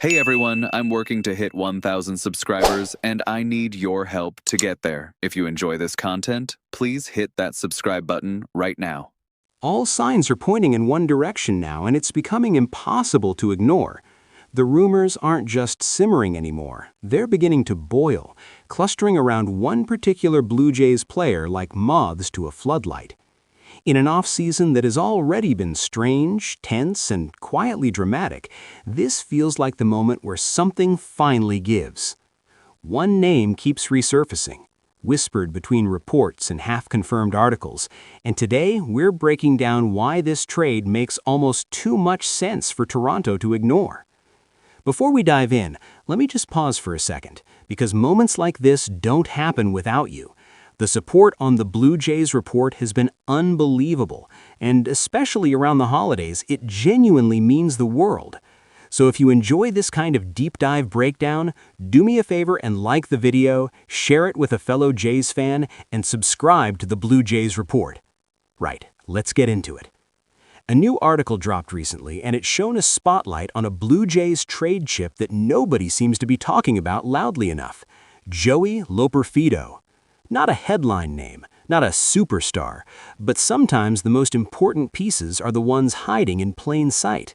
Hey everyone, I'm working to hit 1,000 subscribers and I need your help to get there. If you enjoy this content, please hit that subscribe button right now. All signs are pointing in one direction now, and it's becoming impossible to ignore. The rumors aren't just simmering anymore. They're beginning to boil, clustering around one particular Blue Jays player like moths to a floodlight. In an offseason that has already been strange, tense, and quietly dramatic, this feels like the moment where something finally gives. One name keeps resurfacing, whispered between reports and half-confirmed articles, and today we're breaking down why this trade makes almost too much sense for Toronto to ignore. Before we dive in, let me just pause for a second, because moments like this don't happen without you. The support on the Blue Jays report has been unbelievable, and especially around the holidays, it genuinely means the world. So if you enjoy this kind of deep dive breakdown, do me a favor and like the video, share it with a fellow Jays fan, and subscribe to the Blue Jays report. Right, let's get into it. A new article dropped recently, and it shone a spotlight on a Blue Jays trade chip that nobody seems to be talking about loudly enough: Joey Loperfido. Not a headline name, not a superstar, but sometimes the most important pieces are the ones hiding in plain sight.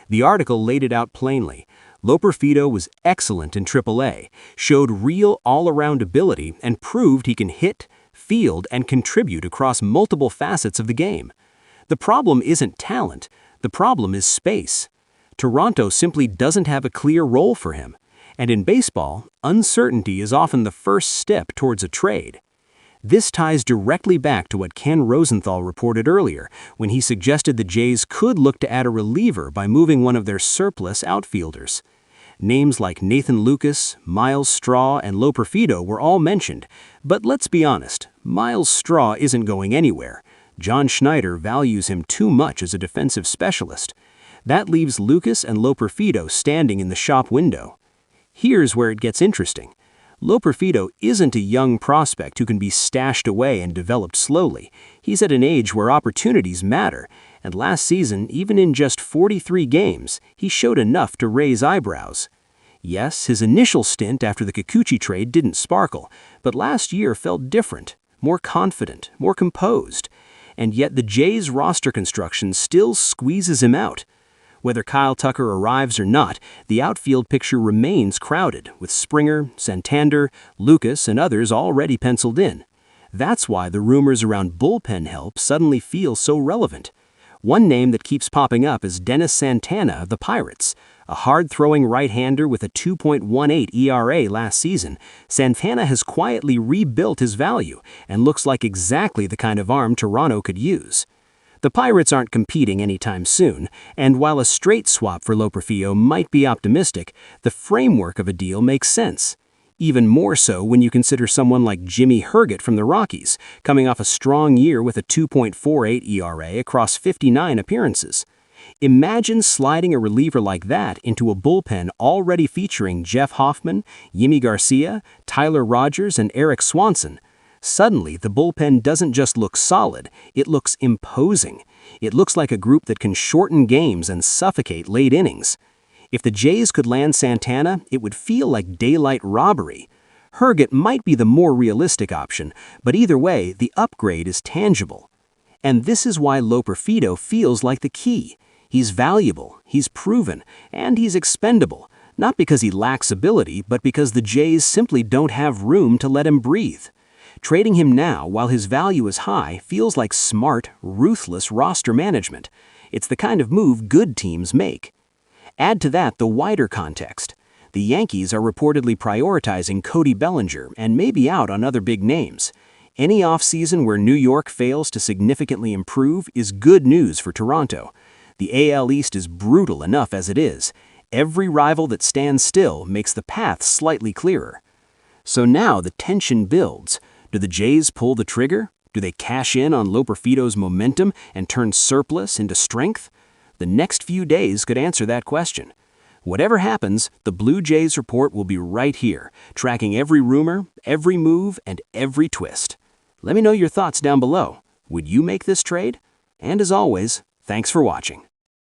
The article laid it out plainly. Loperfido was excellent in AAA, showed real all-around ability, and proved he can hit, field, and contribute across multiple facets of the game. The problem isn't talent, the problem is space. Toronto simply doesn't have a clear role for him. And in baseball, uncertainty is often the first step towards a trade. This ties directly back to what Ken Rosenthal reported earlier, when he suggested the Jays could look to add a reliever by moving one of their surplus outfielders. Names like Nathan Lucas, Miles Straw, and Loperfido were all mentioned, but let's be honest, Miles Straw isn't going anywhere. John Schneider values him too much as a defensive specialist. That leaves Lucas and Loperfido standing in the shop window. Here's where it gets interesting. Loperfido isn't a young prospect who can be stashed away and developed slowly. He's at an age where opportunities matter, and last season, even in just 43 games, he showed enough to raise eyebrows. Yes, his initial stint after the Kikuchi trade didn't sparkle, but last year felt different, more confident, more composed. And yet the Jays' roster construction still squeezes him out. Whether Kyle Tucker arrives or not, the outfield picture remains crowded, with Springer, Santander, Lucas, and others already penciled in. That's why the rumors around bullpen help suddenly feel so relevant. One name that keeps popping up is Dennis Santana of the Pirates. A hard-throwing right-hander with a 2.18 ERA last season, Santana has quietly rebuilt his value and looks like exactly the kind of arm Toronto could use. The Pirates aren't competing anytime soon, and while a straight swap for Loperfido might be optimistic, the framework of a deal makes sense. Even more so when you consider someone like Jimmy Herget from the Rockies, coming off a strong year with a 2.48 ERA across 59 appearances. Imagine sliding a reliever like that into a bullpen already featuring Jeff Hoffman, Yimi Garcia, Tyler Rogers, and Eric Swanson. Suddenly, the bullpen doesn't just look solid, it looks imposing. It looks like a group that can shorten games and suffocate late innings. If the Jays could land Santana, it would feel like daylight robbery. Herget might be the more realistic option, but either way, the upgrade is tangible. And this is why Loperfido feels like the key. He's valuable, he's proven, and he's expendable, not because he lacks ability, but because the Jays simply don't have room to let him breathe. Trading him now while his value is high feels like smart, ruthless roster management. It's the kind of move good teams make. Add to that the wider context. The Yankees are reportedly prioritizing Cody Bellinger and may be out on other big names. Any offseason where New York fails to significantly improve is good news for Toronto. The AL East is brutal enough as it is. Every rival that stands still makes the path slightly clearer. So now the tension builds. Do the Jays pull the trigger? Do they cash in on Loperfido's momentum and turn surplus into strength? The next few days could answer that question. Whatever happens, the Blue Jays report will be right here, tracking every rumor, every move, and every twist. Let me know your thoughts down below. Would you make this trade? And as always, thanks for watching.